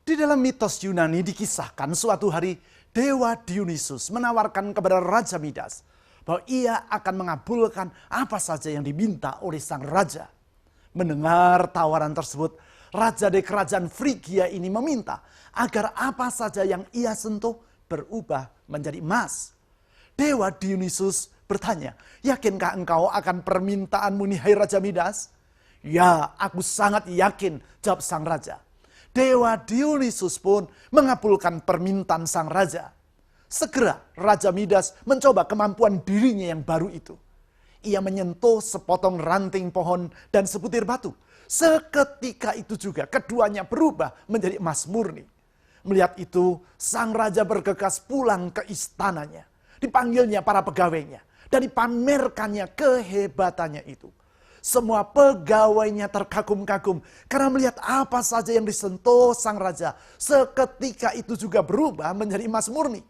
Di dalam mitos Yunani dikisahkan suatu hari Dewa Dionysus menawarkan kepada Raja Midas bahwa ia akan mengabulkan apa saja yang diminta oleh sang raja. Mendengar tawaran tersebut, raja dari kerajaan Frigia ini meminta agar apa saja yang ia sentuh berubah menjadi emas. Dewa Dionysus bertanya, "Yakinkah engkau akan permintaanmu nih, hai Raja Midas?" "Ya, aku sangat yakin," jawab sang raja. Dewa Dionysus pun mengabulkan permintaan sang raja. Segera Raja Midas mencoba kemampuan dirinya yang baru itu. Ia menyentuh sepotong ranting pohon dan sebutir batu. Seketika itu juga keduanya berubah menjadi emas murni. Melihat itu, sang raja bergegas pulang ke istananya. Dipanggilnya para pegawainya dan dipamerkannya kehebatannya itu. Semua pegawainya terkagum-kagum karena melihat apa saja yang disentuh sang raja seketika itu juga berubah menjadi emas murni.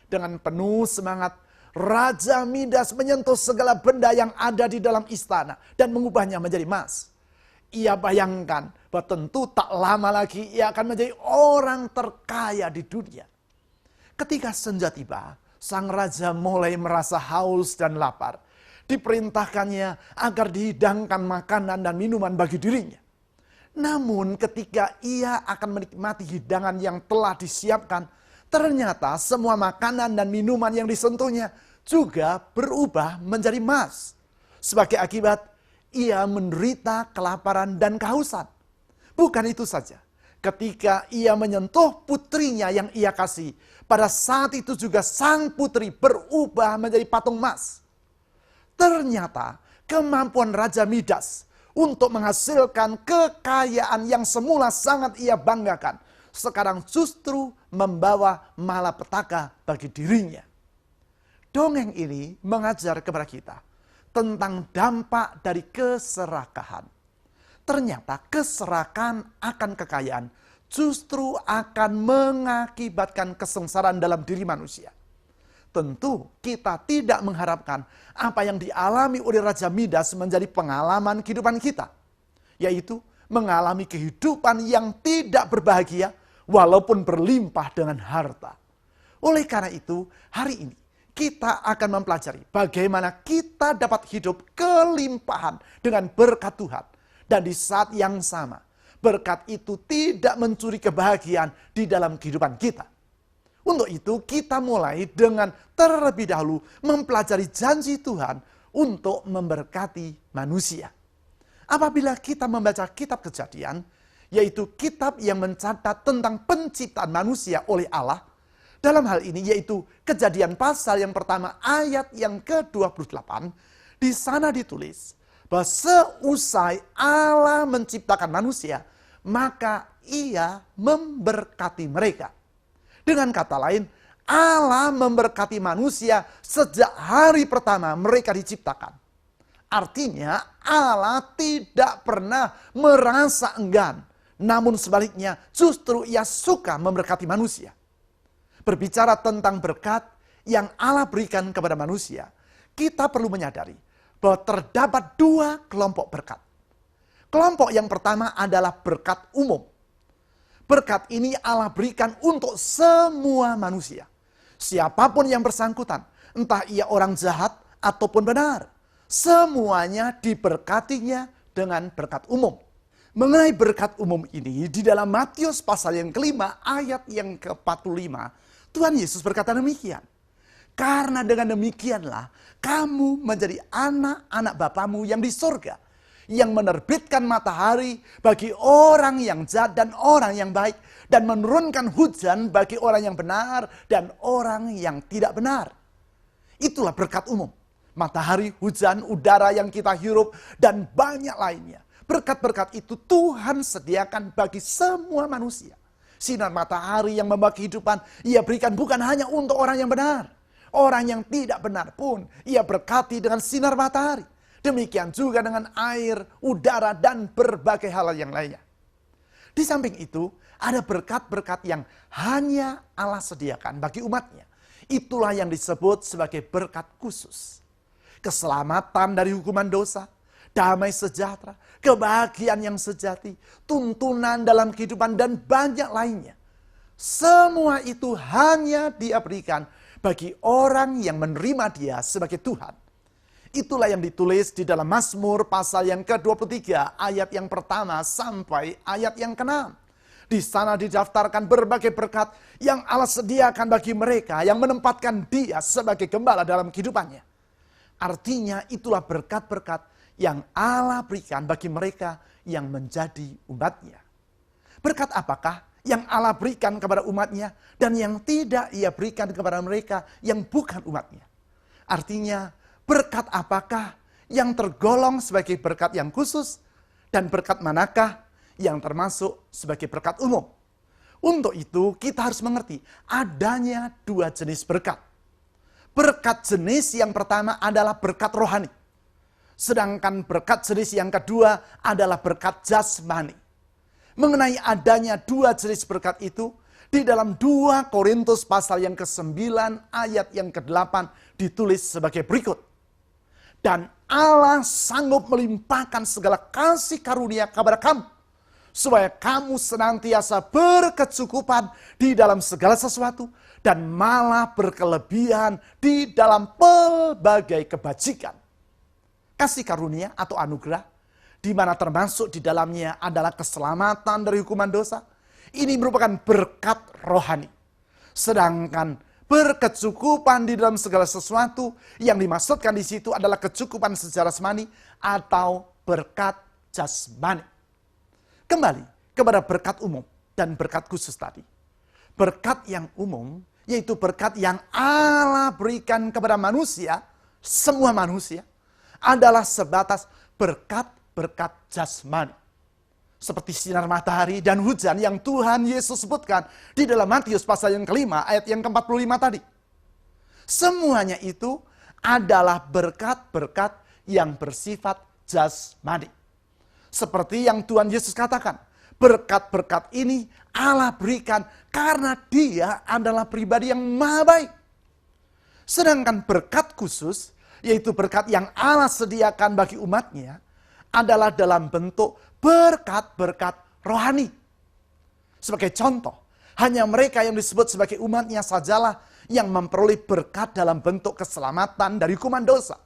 Dengan penuh semangat, Raja Midas menyentuh segala benda yang ada di dalam istana dan mengubahnya menjadi emas. Ia bayangkan bahwa tentu tak lama lagi ia akan menjadi orang terkaya di dunia. Ketika senja tiba, sang raja mulai merasa haus dan lapar. Diperintahkannya agar dihidangkan makanan dan minuman bagi dirinya. Namun ketika ia akan menikmati hidangan yang telah disiapkan, ternyata semua makanan dan minuman yang disentuhnya juga berubah menjadi emas. Sebagai akibat, ia menderita kelaparan dan kehausan. Bukan itu saja, ketika ia menyentuh putrinya yang ia kasih, pada saat itu juga sang putri berubah menjadi patung emas. Ternyata kemampuan Raja Midas untuk menghasilkan kekayaan yang semula sangat ia banggakan, sekarang justru membawa malapetaka bagi dirinya. Dongeng ini mengajar kepada kita tentang dampak dari keserakahan. Ternyata keserakahan akan kekayaan justru akan mengakibatkan kesengsaraan dalam diri manusia. Tentu kita tidak mengharapkan apa yang dialami oleh Raja Midas menjadi pengalaman kehidupan kita. Yaitu mengalami kehidupan yang tidak berbahagia walaupun berlimpah dengan harta. Oleh karena itu, hari ini kita akan mempelajari bagaimana kita dapat hidup kelimpahan dengan berkat Tuhan. Dan di saat yang sama, berkat itu tidak mencuri kebahagiaan di dalam kehidupan kita. Untuk itu kita mulai dengan terlebih dahulu mempelajari janji Tuhan untuk memberkati manusia. Apabila kita membaca kitab Kejadian, yaitu kitab yang mencatat tentang penciptaan manusia oleh Allah, dalam hal ini yaitu Kejadian pasal yang pertama ayat yang ke-28, di sana ditulis bahwa seusai Allah menciptakan manusia, maka ia memberkati mereka. Dengan kata lain, Allah memberkati manusia sejak hari pertama mereka diciptakan. Artinya Allah tidak pernah merasa enggan. Namun sebaliknya justru ia suka memberkati manusia. Berbicara tentang berkat yang Allah berikan kepada manusia, kita perlu menyadari bahwa terdapat dua kelompok berkat. Kelompok yang pertama adalah berkat umum. Berkat ini Allah berikan untuk semua manusia. Siapapun yang bersangkutan, entah ia orang jahat ataupun benar, semuanya diberkatinya dengan berkat umum. Mengenai berkat umum ini, di dalam Matius pasal yang kelima, ayat yang ke-45, Tuhan Yesus berkata demikian. Karena dengan demikianlah, kamu menjadi anak-anak Bapamu yang di surga, yang menerbitkan matahari bagi orang yang jahat dan orang yang baik, dan menurunkan hujan bagi orang yang benar dan orang yang tidak benar. Itulah berkat umum. Matahari, hujan, udara yang kita hirup, dan banyak lainnya. Berkat-berkat itu Tuhan sediakan bagi semua manusia. Sinar matahari yang membawa kehidupan, ia berikan bukan hanya untuk orang yang benar. Orang yang tidak benar pun ia berkati dengan sinar matahari. Demikian juga dengan air, udara, dan berbagai hal yang lainnya. Di samping itu, ada berkat-berkat yang hanya Allah sediakan bagi umatnya. Itulah yang disebut sebagai berkat khusus. Keselamatan dari hukuman dosa, damai sejahtera, kebahagiaan yang sejati, tuntunan dalam kehidupan, dan banyak lainnya. Semua itu hanya Dia berikan bagi orang yang menerima Dia sebagai Tuhan. Itulah yang ditulis di dalam Mazmur pasal yang ke-23, ayat yang pertama sampai ayat yang ke-6. Di sana didaftarkan berbagai berkat yang Allah sediakan bagi mereka yang menempatkan Dia sebagai gembala dalam kehidupannya. Artinya itulah berkat-berkat yang Allah berikan bagi mereka yang menjadi umat-Nya. Berkat apakah yang Allah berikan kepada umat-Nya dan yang tidak Ia berikan kepada mereka yang bukan umat-Nya? Artinya, berkat apakah yang tergolong sebagai berkat yang khusus dan berkat manakah yang termasuk sebagai berkat umum? Untuk itu kita harus mengerti adanya dua jenis berkat. Berkat jenis yang pertama adalah berkat rohani. Sedangkan berkat jenis yang kedua adalah berkat jasmani. Mengenai adanya dua jenis berkat itu, di dalam 2 Korintus pasal yang ke-9 ayat yang ke-8 ditulis sebagai berikut. Dan Allah sanggup melimpahkan segala kasih karunia kepada kamu, supaya kamu senantiasa berkecukupan di dalam segala sesuatu, dan malah berkelebihan di dalam pelbagai kebajikan. Kasih karunia atau anugerah, di mana termasuk di dalamnya adalah keselamatan dari hukuman dosa, ini merupakan berkat rohani. Sedangkan berkecukupan di dalam segala sesuatu yang dimaksudkan di situ adalah kecukupan secara jasmani atau berkat jasmani. Kembali kepada berkat umum dan berkat khusus tadi. Berkat yang umum yaitu berkat yang Allah berikan kepada manusia, semua manusia, adalah sebatas berkat-berkat jasmani. Seperti sinar matahari dan hujan yang Tuhan Yesus sebutkan di dalam Matius pasal yang ke-5 ayat yang ke-45 tadi. Semuanya itu adalah berkat-berkat yang bersifat jasmani. Seperti yang Tuhan Yesus katakan, berkat-berkat ini Allah berikan karena Dia adalah pribadi yang maha baik. Sedangkan berkat khusus, yaitu berkat yang Allah sediakan bagi umat-Nya, adalah dalam bentuk berkat-berkat rohani. Sebagai contoh, hanya mereka yang disebut sebagai umat-Nya sajalah yang memperoleh berkat dalam bentuk keselamatan dari hukuman dosa.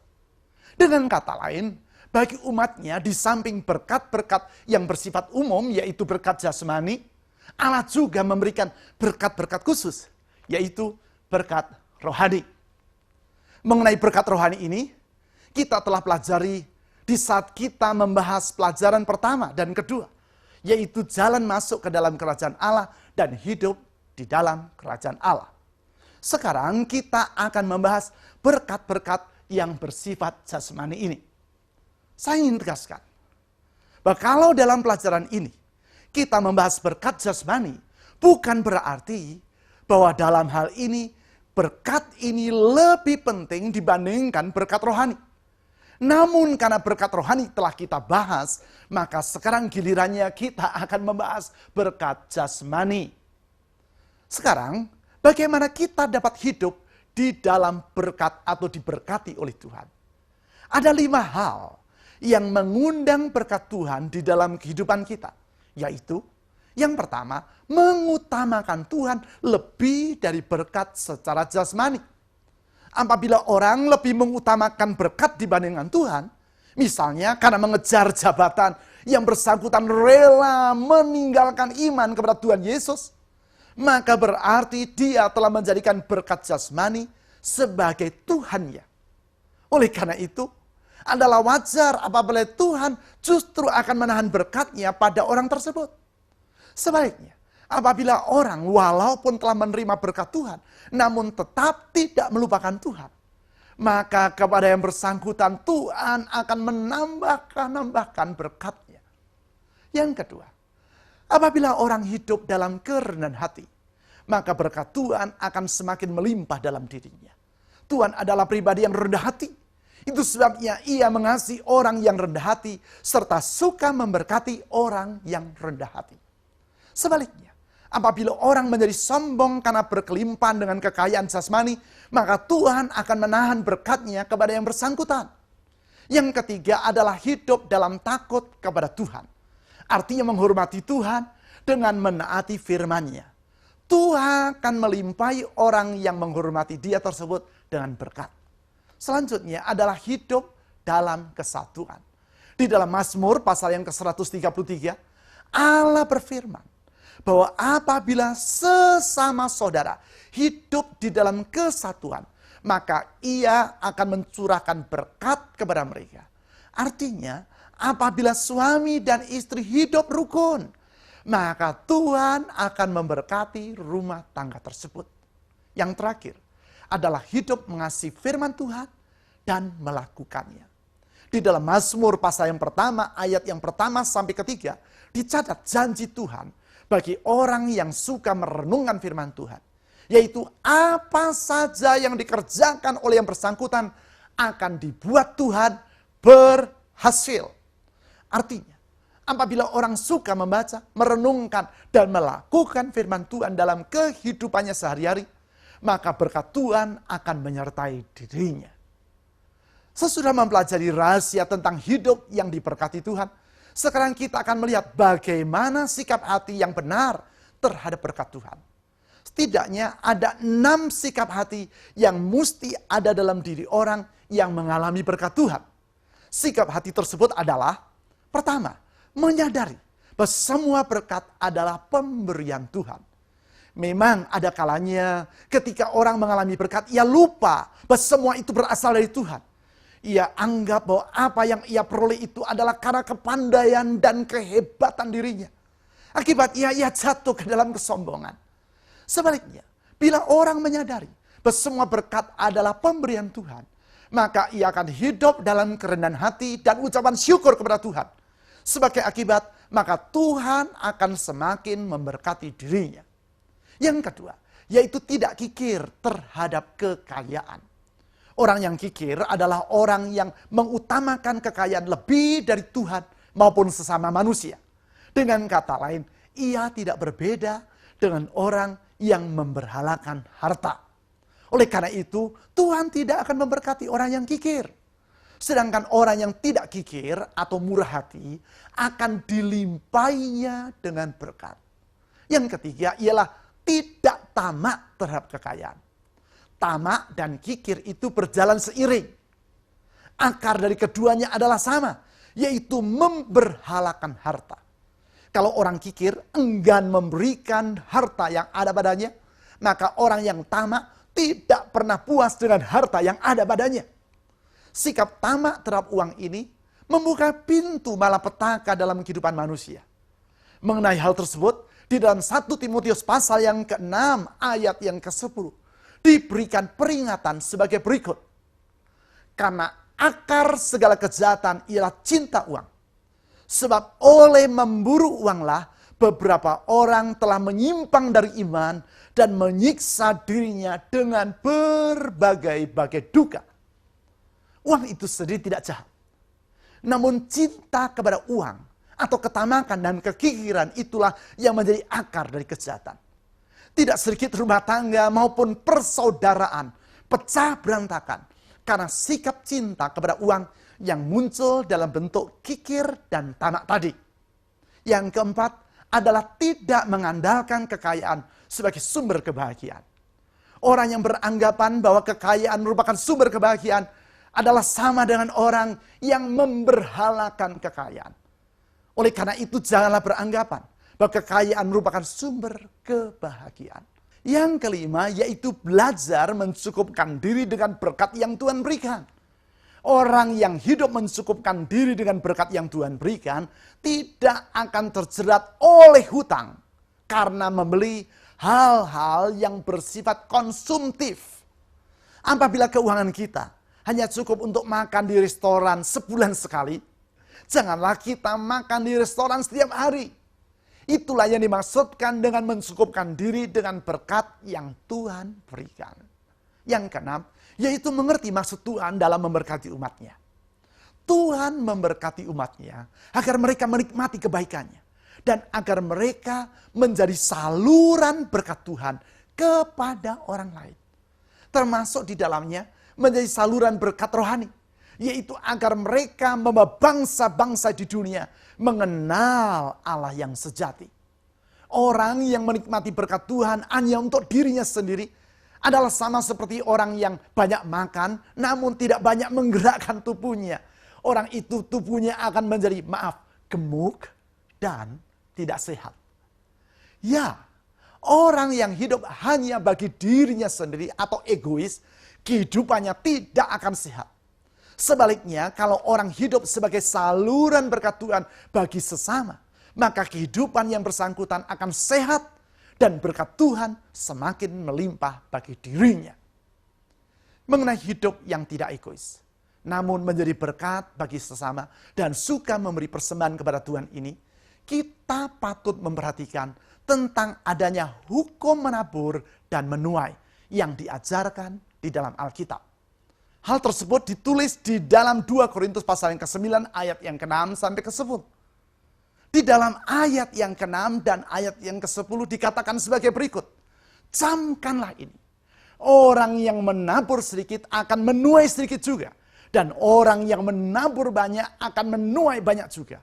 Dengan kata lain, bagi umat-Nya di samping berkat-berkat yang bersifat umum, yaitu berkat jasmani, Allah juga memberikan berkat-berkat khusus, yaitu berkat rohani. Mengenai berkat rohani ini, kita telah pelajari di saat kita membahas pelajaran pertama dan kedua, yaitu jalan masuk ke dalam kerajaan Allah dan hidup di dalam kerajaan Allah. Sekarang kita akan membahas berkat-berkat yang bersifat jasmani ini. Saya ingin tegaskan bahwa kalau dalam pelajaran ini kita membahas berkat jasmani, bukan berarti bahwa dalam hal ini berkat ini lebih penting dibandingkan berkat rohani. Namun karena berkat rohani telah kita bahas, maka sekarang gilirannya kita akan membahas berkat jasmani. Sekarang, bagaimana kita dapat hidup di dalam berkat atau diberkati oleh Tuhan? Ada 5 hal yang mengundang berkat Tuhan di dalam kehidupan kita. Yaitu, yang pertama, mengutamakan Tuhan lebih dari berkat secara jasmani. Apabila orang lebih mengutamakan berkat dibandingkan Tuhan, misalnya karena mengejar jabatan, yang bersangkutan rela meninggalkan iman kepada Tuhan Yesus, maka berarti dia telah menjadikan berkat jasmani sebagai Tuhannya. Oleh karena itu, adalah wajar apabila Tuhan justru akan menahan berkatnya pada orang tersebut. Sebaliknya, apabila orang walaupun telah menerima berkat Tuhan, namun tetap tidak melupakan Tuhan, maka kepada yang bersangkutan Tuhan akan menambahkan berkatnya. Yang kedua, apabila orang hidup dalam kerendahan hati, maka berkat Tuhan akan semakin melimpah dalam dirinya. Tuhan adalah pribadi yang rendah hati. Itu sebabnya Ia mengasihi orang yang rendah hati, serta suka memberkati orang yang rendah hati. Sebaliknya, apabila orang menjadi sombong karena berkelimpahan dengan kekayaan jasmani, maka Tuhan akan menahan berkatnya kepada yang bersangkutan. Yang ketiga adalah hidup dalam takut kepada Tuhan. Artinya menghormati Tuhan dengan menaati firman-Nya. Tuhan akan melimpahi orang yang menghormati Dia tersebut dengan berkat. Selanjutnya adalah hidup dalam kesatuan. Di dalam Mazmur pasal yang ke-133, Allah berfirman bahwa apabila sesama saudara hidup di dalam kesatuan, maka Ia akan mencurahkan berkat kepada mereka. Artinya, apabila suami dan istri hidup rukun, maka Tuhan akan memberkati rumah tangga tersebut. Yang terakhir adalah hidup mengasihi firman Tuhan dan melakukannya. Di dalam Mazmur pasal yang pertama, ayat yang pertama sampai ketiga, dicatat janji Tuhan bagi orang yang suka merenungkan firman Tuhan. Yaitu apa saja yang dikerjakan oleh yang bersangkutan akan dibuat Tuhan berhasil. Artinya, apabila orang suka membaca, merenungkan, dan melakukan firman Tuhan dalam kehidupannya sehari-hari, maka berkat Tuhan akan menyertai dirinya. Sesudah mempelajari rahasia tentang hidup yang diberkati Tuhan, sekarang kita akan melihat bagaimana sikap hati yang benar terhadap berkat Tuhan. Setidaknya ada 6 sikap hati yang mesti ada dalam diri orang yang mengalami berkat Tuhan. Sikap hati tersebut adalah, pertama, menyadari bahwa semua berkat adalah pemberian Tuhan. Memang ada kalanya ketika orang mengalami berkat, ia lupa bahwa semua itu berasal dari Tuhan. Ia anggap bahwa apa yang ia peroleh itu adalah karena kepandaian dan kehebatan dirinya. Akibatnya ia jatuh ke dalam kesombongan. Sebaliknya, bila orang menyadari bahwa semua berkat adalah pemberian Tuhan, maka ia akan hidup dalam kerendahan hati dan ucapan syukur kepada Tuhan. Sebagai akibat, maka Tuhan akan semakin memberkati dirinya. Yang kedua, yaitu tidak kikir terhadap kekayaan. Orang yang kikir adalah orang yang mengutamakan kekayaan lebih dari Tuhan maupun sesama manusia. Dengan kata lain, ia tidak berbeda dengan orang yang memberhalakan harta. Oleh karena itu, Tuhan tidak akan memberkati orang yang kikir. Sedangkan orang yang tidak kikir atau murah hati akan dilimpainya dengan berkat. Yang ketiga ialah tidak tamak terhadap kekayaan. Tamak dan kikir itu berjalan seiring. Akar dari keduanya adalah sama, yaitu memberhalakan harta. Kalau orang kikir enggan memberikan harta yang ada padanya, maka orang yang tamak tidak pernah puas dengan harta yang ada padanya. Sikap tamak terhadap uang ini membuka pintu malapetaka dalam kehidupan manusia. Mengenai hal tersebut, di dalam 1 Timotius pasal yang ke-6 ayat yang ke-10, diberikan peringatan sebagai berikut. Karena akar segala kejahatan ialah cinta uang. Sebab oleh memburu uanglah beberapa orang telah menyimpang dari iman dan menyiksa dirinya dengan berbagai-bagai duka. Uang itu sendiri tidak jahat. Namun cinta kepada uang atau ketamakan dan kekikiran itulah yang menjadi akar dari kejahatan. Tidak sedikit rumah tangga maupun persaudaraan pecah berantakan karena sikap cinta kepada uang yang muncul dalam bentuk kikir dan tamak tadi. Yang keempat adalah tidak mengandalkan kekayaan sebagai sumber kebahagiaan. Orang yang beranggapan bahwa kekayaan merupakan sumber kebahagiaan adalah sama dengan orang yang memberhalakan kekayaan. Oleh karena itu janganlah beranggapan bahwa kekayaan merupakan sumber kebahagiaan. Yang kelima yaitu belajar mencukupkan diri dengan berkat yang Tuhan berikan. Orang yang hidup mencukupkan diri dengan berkat yang Tuhan berikan tidak akan terjerat oleh hutang karena membeli hal-hal yang bersifat konsumtif. Apabila keuangan kita hanya cukup untuk makan di restoran sebulan sekali, janganlah kita makan di restoran setiap hari. Itulah yang dimaksudkan dengan mencukupkan diri dengan berkat yang Tuhan berikan. Yang keenam, yaitu mengerti maksud Tuhan dalam memberkati umatnya. Tuhan memberkati umatnya agar mereka menikmati kebaikannya. Dan agar mereka menjadi saluran berkat Tuhan kepada orang lain. Termasuk di dalamnya menjadi saluran berkat rohani. yaitu agar mereka membawa bangsa-bangsa di dunia mengenal Allah yang sejati. Orang yang menikmati berkat Tuhan hanya untuk dirinya sendiri adalah sama seperti orang yang banyak makan namun tidak banyak menggerakkan tubuhnya. Orang itu tubuhnya akan menjadi, gemuk dan tidak sehat. Ya, orang yang hidup hanya bagi dirinya sendiri atau egois, kehidupannya tidak akan sehat. Sebaliknya, kalau orang hidup sebagai saluran berkat Tuhan bagi sesama, maka kehidupan yang bersangkutan akan sehat dan berkat Tuhan semakin melimpah bagi dirinya. Mengenai hidup yang tidak egois, namun menjadi berkat bagi sesama dan suka memberi persembahan kepada Tuhan ini, kita patut memperhatikan tentang adanya hukum menabur dan menuai yang diajarkan di dalam Alkitab. Hal tersebut ditulis di dalam 2 Korintus pasal yang ke-9 ayat yang ke-6 sampai ke-10. Di dalam ayat yang ke-6 dan ayat yang ke-10 dikatakan sebagai berikut. Camkanlah ini. Orang yang menabur sedikit akan menuai sedikit juga. Dan orang yang menabur banyak akan menuai banyak juga.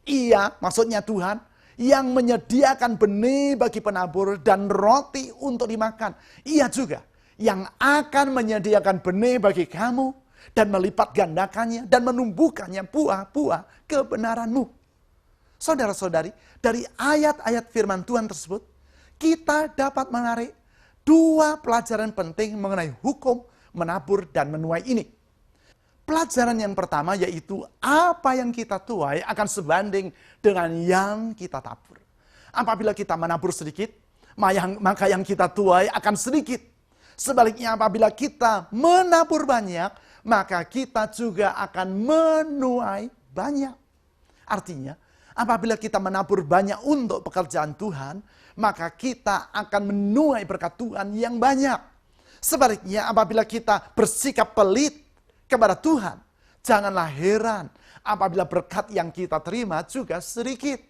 Ia, maksudnya Tuhan, yang menyediakan benih bagi penabur dan roti untuk dimakan. Ia juga yang akan menyediakan benih bagi kamu dan melipat gandakannya dan menumbuhkannya buah-buah kebenaranmu. Saudara-saudari, dari ayat-ayat firman Tuhan tersebut, kita dapat menarik 2 pelajaran penting mengenai hukum menabur dan menuai ini. Pelajaran yang pertama yaitu apa yang kita tuai akan sebanding dengan yang kita tabur. Apabila kita menabur sedikit, maka yang kita tuai akan sedikit. Sebaliknya apabila kita menabur banyak, maka kita juga akan menuai banyak. Artinya, apabila kita menabur banyak untuk pekerjaan Tuhan, maka kita akan menuai berkat Tuhan yang banyak. Sebaliknya apabila kita bersikap pelit kepada Tuhan, janganlah heran apabila berkat yang kita terima juga sedikit.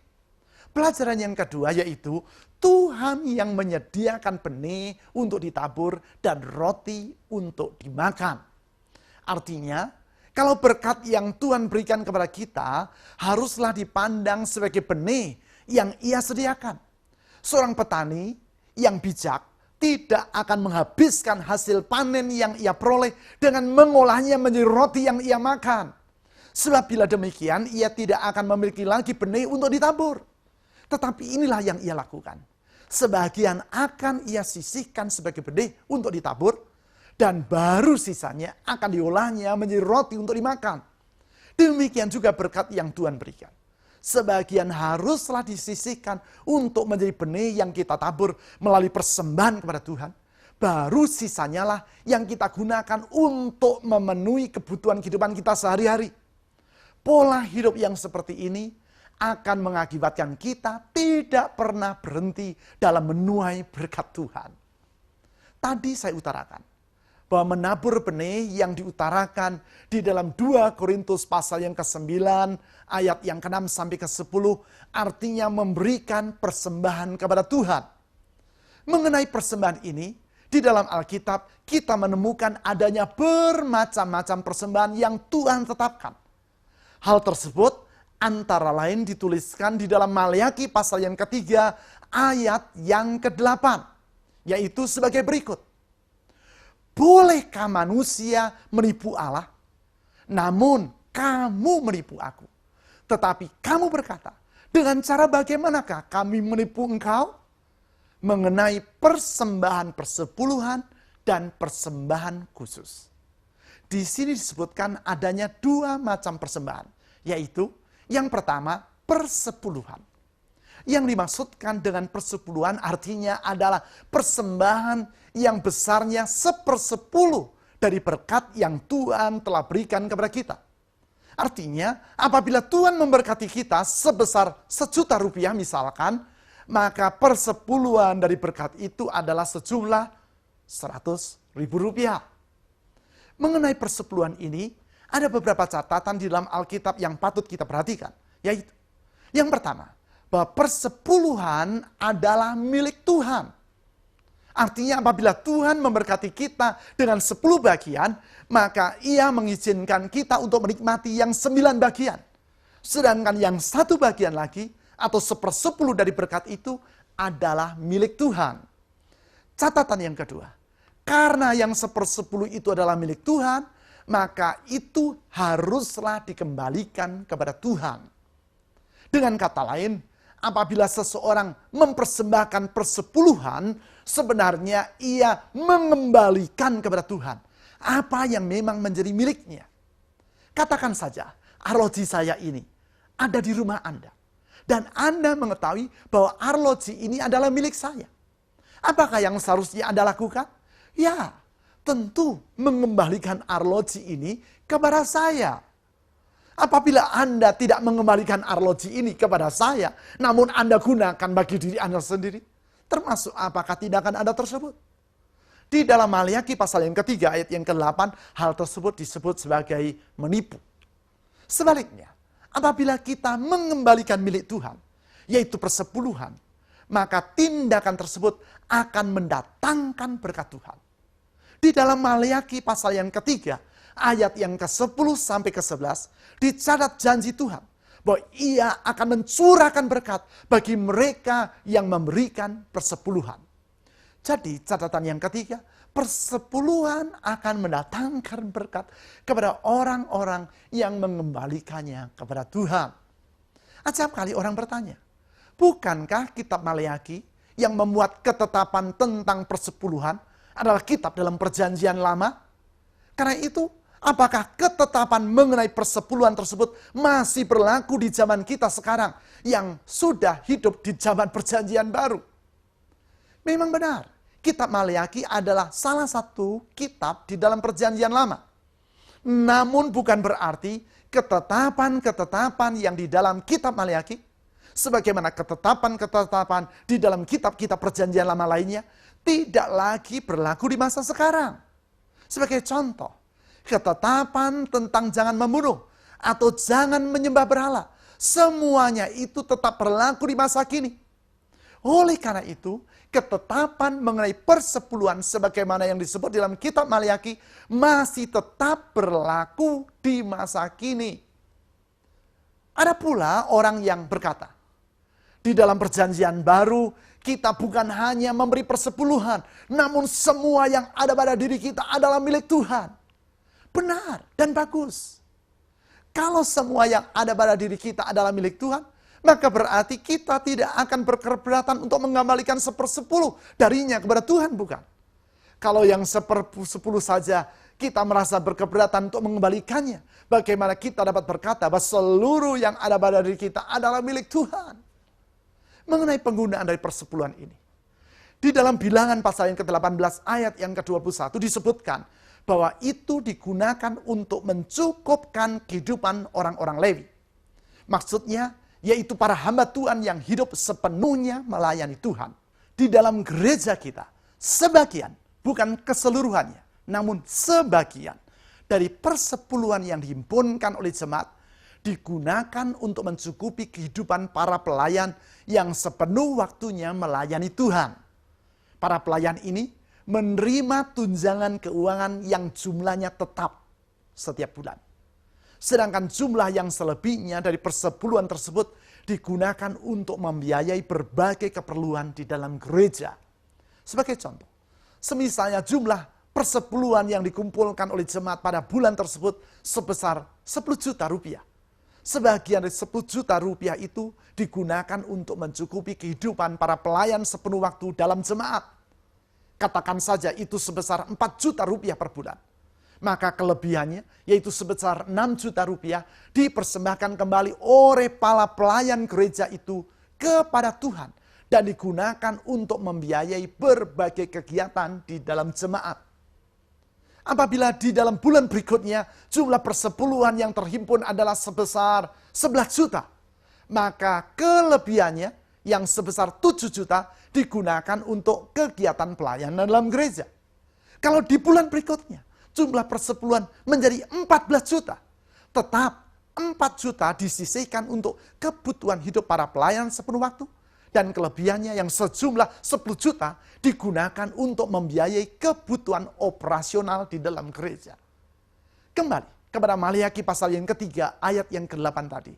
Pelajaran yang kedua yaitu Tuhan yang menyediakan benih untuk ditabur dan roti untuk dimakan. Artinya, kalau berkat yang Tuhan berikan kepada kita haruslah dipandang sebagai benih yang Ia sediakan. Seorang petani yang bijak tidak akan menghabiskan hasil panen yang ia peroleh dengan mengolahnya menjadi roti yang ia makan. Sebab bila demikian, ia tidak akan memiliki lagi benih untuk ditabur. Tetapi inilah yang ia lakukan. Sebagian akan ia sisihkan sebagai benih untuk ditabur, dan baru sisanya akan diolahnya menjadi roti untuk dimakan. Demikian juga berkat yang Tuhan berikan. Sebagian haruslah disisihkan untuk menjadi benih yang kita tabur melalui persembahan kepada Tuhan. Baru sisanya lah yang kita gunakan untuk memenuhi kebutuhan kehidupan kita sehari-hari. Pola hidup yang seperti ini akan mengakibatkan kita tidak pernah berhenti dalam menuai berkat Tuhan. Tadi saya utarakan bahwa menabur benih yang diutarakan di dalam 2 Korintus pasal yang ke-9 ayat yang ke-6 sampai ke-10 artinya memberikan persembahan kepada Tuhan. Mengenai persembahan ini, di dalam Alkitab kita menemukan adanya bermacam-macam persembahan yang Tuhan tetapkan. Hal tersebut antara lain dituliskan di dalam Maleakhi pasal yang ke-3 ayat yang ke-8, yaitu sebagai berikut. Bolehkah manusia menipu Allah? Namun kamu menipu aku. Tetapi kamu berkata, dengan cara bagaimanakah kami menipu engkau? Mengenai persembahan persepuluhan dan persembahan khusus. Di sini disebutkan adanya 2 macam persembahan. Yaitu yang pertama persepuluhan. Yang dimaksudkan dengan persepuluhan artinya adalah persembahan yang besarnya 1/10 dari berkat yang Tuhan telah berikan kepada kita. Artinya, apabila Tuhan memberkati kita sebesar Rp1.000.000 misalkan, maka persepuluhan dari berkat itu adalah sejumlah Rp100.000. Mengenai persepuluhan ini, ada beberapa catatan di dalam Alkitab yang patut kita perhatikan. Yaitu, yang pertama, bahwa persepuluhan adalah milik Tuhan. Artinya apabila Tuhan memberkati kita dengan 10 bagian, maka Ia mengizinkan kita untuk menikmati yang 9 bagian. Sedangkan yang 1 bagian lagi, atau 1/10 dari berkat itu adalah milik Tuhan. Catatan yang kedua, karena yang 1/10 itu adalah milik Tuhan, maka itu haruslah dikembalikan kepada Tuhan. Dengan kata lain, apabila seseorang mempersembahkan persepuluhan, sebenarnya ia mengembalikan kepada Tuhan apa yang memang menjadi miliknya. Katakan saja, arloji saya ini ada di rumah Anda. Dan Anda mengetahui bahwa arloji ini adalah milik saya. Apakah yang seharusnya Anda lakukan? Ya, tentu mengembalikan arloji ini kepada saya. Apabila Anda tidak mengembalikan arloji ini kepada saya, namun Anda gunakan bagi diri Anda sendiri, termasuk apakah tindakan Anda tersebut? Di dalam Maliaki pasal yang ketiga ayat yang ke-8, hal tersebut disebut sebagai menipu. Sebaliknya, apabila kita mengembalikan milik Tuhan, yaitu persepuluhan, maka tindakan tersebut akan mendatangkan berkat Tuhan. Di dalam Maliaki pasal yang ketiga, ayat yang ke-10 sampai ke-11, dicatat janji Tuhan bahwa Ia akan mencurahkan berkat bagi mereka yang memberikan persepuluhan. Jadi catatan yang ketiga, persepuluhan akan mendatangkan berkat kepada orang-orang yang mengembalikannya kepada Tuhan. Acap kali orang bertanya, bukankah kitab Maleaki yang memuat ketetapan tentang persepuluhan adalah kitab dalam perjanjian lama? Karena itu, apakah ketetapan mengenai persepuluhan tersebut masih berlaku di zaman kita sekarang yang sudah hidup di zaman perjanjian baru? Memang benar, kitab Maleaki adalah salah satu kitab di dalam perjanjian lama. Namun bukan berarti ketetapan-ketetapan yang di dalam kitab Maleaki, sebagaimana ketetapan-ketetapan di dalam kitab-kitab perjanjian lama lainnya, tidak lagi berlaku di masa sekarang. Sebagai contoh, ketetapan tentang jangan membunuh atau jangan menyembah berhala, semuanya itu tetap berlaku di masa kini. Oleh karena itu, ketetapan mengenai persepuluhan sebagaimana yang disebut dalam kitab Maleaki masih tetap berlaku di masa kini. Ada pula orang yang berkata, di dalam perjanjian baru kita bukan hanya memberi persepuluhan, namun semua yang ada pada diri kita adalah milik Tuhan. Benar dan bagus. Kalau semua yang ada pada diri kita adalah milik Tuhan, maka berarti kita tidak akan berkeberatan untuk mengembalikan 1/10 darinya kepada Tuhan, bukan? Kalau yang 1/10 saja kita merasa berkeberatan untuk mengembalikannya, bagaimana kita dapat berkata bahwa seluruh yang ada pada diri kita adalah milik Tuhan? Mengenai penggunaan dari persepuluhan ini, di dalam Bilangan pasal yang ke-18 ayat yang ke-21 disebutkan bahwa itu digunakan untuk mencukupkan kehidupan orang-orang Lewi. Maksudnya, yaitu para hamba Tuhan yang hidup sepenuhnya melayani Tuhan. Di dalam gereja kita, sebagian, bukan keseluruhannya, namun sebagian dari persepuluhan yang dihimpunkan oleh jemaat, digunakan untuk mencukupi kehidupan para pelayan yang sepenuh waktunya melayani Tuhan. Para pelayan ini menerima tunjangan keuangan yang jumlahnya tetap setiap bulan. Sedangkan jumlah yang selebihnya dari persepuluhan tersebut digunakan untuk membiayai berbagai keperluan di dalam gereja. Sebagai contoh, semisalnya jumlah persepuluhan yang dikumpulkan oleh jemaat pada bulan tersebut sebesar 10 juta rupiah. Sebagian dari 10 juta rupiah itu digunakan untuk mencukupi kehidupan para pelayan sepenuh waktu dalam jemaat. Katakan saja itu sebesar 4 juta rupiah per bulan. Maka kelebihannya, yaitu sebesar 6 juta rupiah, dipersembahkan kembali oleh para pelayan gereja itu kepada Tuhan. Dan digunakan untuk membiayai berbagai kegiatan di dalam jemaat. Apabila di dalam bulan berikutnya, jumlah persepuluhan yang terhimpun adalah sebesar 11 juta. Maka kelebihannya yang sebesar 7 juta digunakan untuk kegiatan pelayanan dalam gereja. Kalau di bulan berikutnya, jumlah persepuluhan menjadi 14 juta. Tetap 4 juta disisihkan untuk kebutuhan hidup para pelayan sepenuh waktu. dan kelebihannya yang sejumlah 10 juta digunakan untuk membiayai kebutuhan operasional di dalam gereja. Kembali kepada Maliaki pasal yang ketiga ayat yang ke-8 tadi.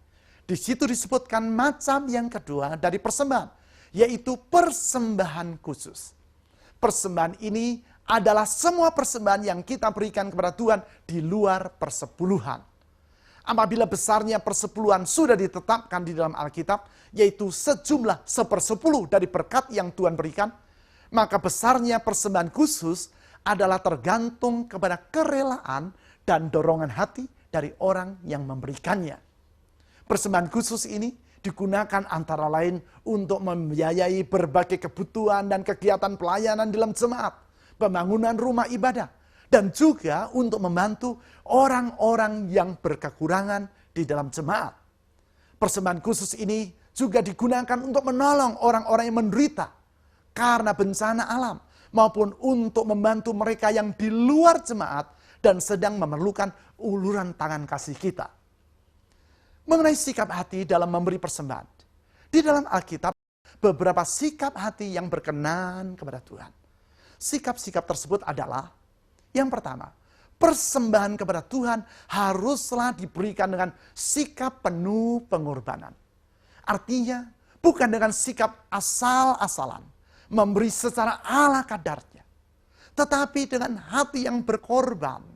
Di situ disebutkan macam yang kedua dari persembahan, yaitu persembahan khusus. Persembahan ini adalah semua persembahan yang kita berikan kepada Tuhan di luar persepuluhan. Apabila besarnya persepuluhan sudah ditetapkan di dalam Alkitab, yaitu sejumlah 1/10 dari berkat yang Tuhan berikan, maka besarnya persembahan khusus adalah tergantung kepada kerelaan dan dorongan hati dari orang yang memberikannya. Persembahan khusus ini digunakan antara lain untuk membiayai berbagai kebutuhan dan kegiatan pelayanan dalam jemaat, pembangunan rumah ibadah, dan juga untuk membantu orang-orang yang berkekurangan di dalam jemaat. Persembahan khusus ini juga digunakan untuk menolong orang-orang yang menderita karena bencana alam, maupun untuk membantu mereka yang di luar jemaat dan sedang memerlukan uluran tangan kasih kita. Mengenai sikap hati dalam memberi persembahan, di dalam Alkitab beberapa sikap hati yang berkenan kepada Tuhan. Sikap-sikap tersebut adalah, yang pertama, persembahan kepada Tuhan haruslah diberikan dengan sikap penuh pengorbanan. Artinya, bukan dengan sikap asal-asalan, memberi secara ala kadarnya, tetapi dengan hati yang berkorban.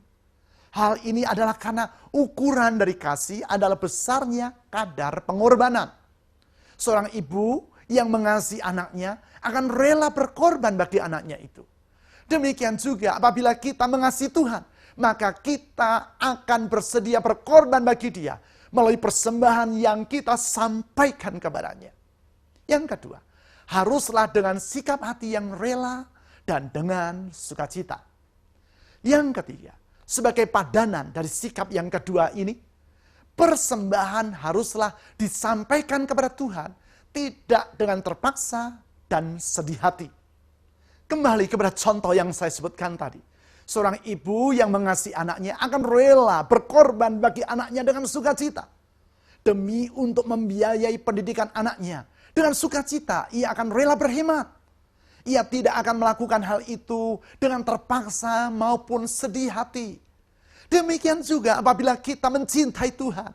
Hal ini adalah karena ukuran dari kasih adalah besarnya kadar pengorbanan. Seorang ibu yang mengasihi anaknya akan rela berkorban bagi anaknya itu. Demikian juga apabila kita mengasihi Tuhan, maka kita akan bersedia berkorban bagi Dia melalui persembahan yang kita sampaikan kepadanya. Yang kedua, haruslah dengan sikap hati yang rela dan dengan sukacita. Yang ketiga, sebagai padanan dari sikap yang kedua ini, persembahan haruslah disampaikan kepada Tuhan tidak dengan terpaksa dan sedih hati. Kembali kepada contoh yang saya sebutkan tadi. Seorang ibu yang mengasihi anaknya akan rela berkorban bagi anaknya dengan sukacita. Demi untuk membiayai pendidikan anaknya, dengan sukacita ia akan rela berhemat. Ia tidak akan melakukan hal itu dengan terpaksa maupun sedih hati. Demikian juga apabila kita mencintai Tuhan,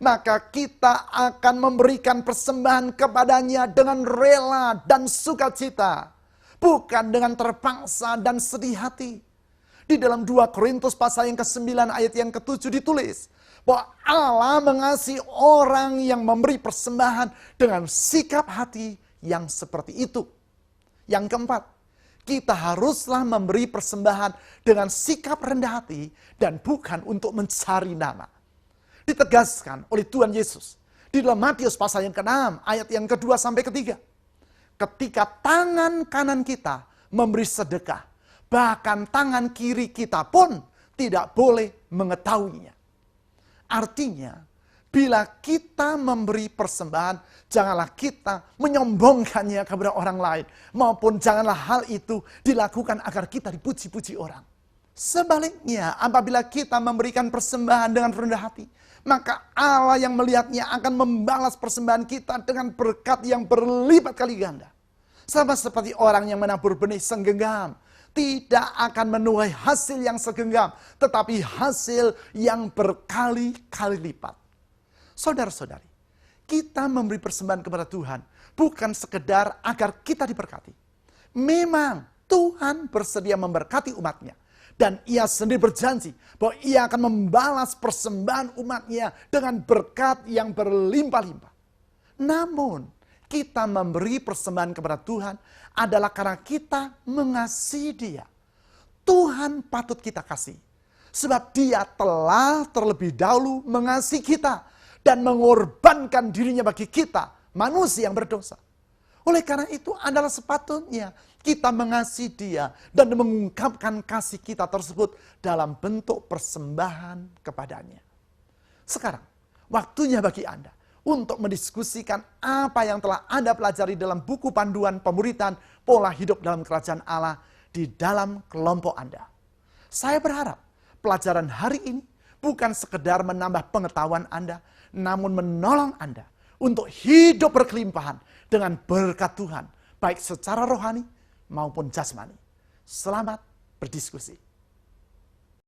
maka kita akan memberikan persembahan kepadanya dengan rela dan sukacita, bukan dengan terpaksa dan sedih hati. Di dalam 2 Korintus pasal yang ke-9 ayat yang ke-7 ditulis bahwa Allah mengasihi orang yang memberi persembahan dengan sikap hati yang seperti itu. Yang keempat, kita haruslah memberi persembahan dengan sikap rendah hati dan bukan untuk mencari nama. Ditegaskan oleh Tuhan Yesus di dalam Matius pasal yang ke-6 ayat yang ke-2 sampai ke-3. Ketika tangan kanan kita memberi sedekah, bahkan tangan kiri kita pun tidak boleh mengetahuinya. Artinya, bila kita memberi persembahan, janganlah kita menyombongkannya kepada orang lain. Maupun janganlah hal itu dilakukan agar kita dipuji-puji orang. Sebaliknya, apabila kita memberikan persembahan dengan rendah hati, maka Allah yang melihatnya akan membalas persembahan kita dengan berkat yang berlipat kali ganda. Sama seperti orang yang menabur benih senggenggam, tidak akan menuai hasil yang segenggam, tetapi hasil yang berkali-kali lipat. Saudara-saudari, kita memberi persembahan kepada Tuhan bukan sekedar agar kita diberkati. Memang Tuhan bersedia memberkati umatnya. Dan ia sendiri berjanji bahwa ia akan membalas persembahan umatnya dengan berkat yang berlimpah-limpah. Namun, kita memberi persembahan kepada Tuhan adalah karena kita mengasihi Dia. Tuhan patut kita kasih. Sebab Dia telah terlebih dahulu mengasihi kita dan mengorbankan dirinya bagi kita, manusia yang berdosa. Oleh karena itu adalah sepatutnya kita mengasihi Dia dan mengungkapkan kasih kita tersebut dalam bentuk persembahan kepadanya. Sekarang, waktunya bagi Anda untuk mendiskusikan apa yang telah Anda pelajari dalam buku panduan pemuritan pola hidup dalam kerajaan Allah di dalam kelompok Anda. Saya berharap pelajaran hari ini bukan sekedar menambah pengetahuan Anda, namun menolong Anda untuk hidup berkelimpahan dengan berkat Tuhan, baik secara rohani maupun jasmani. Selamat berdiskusi.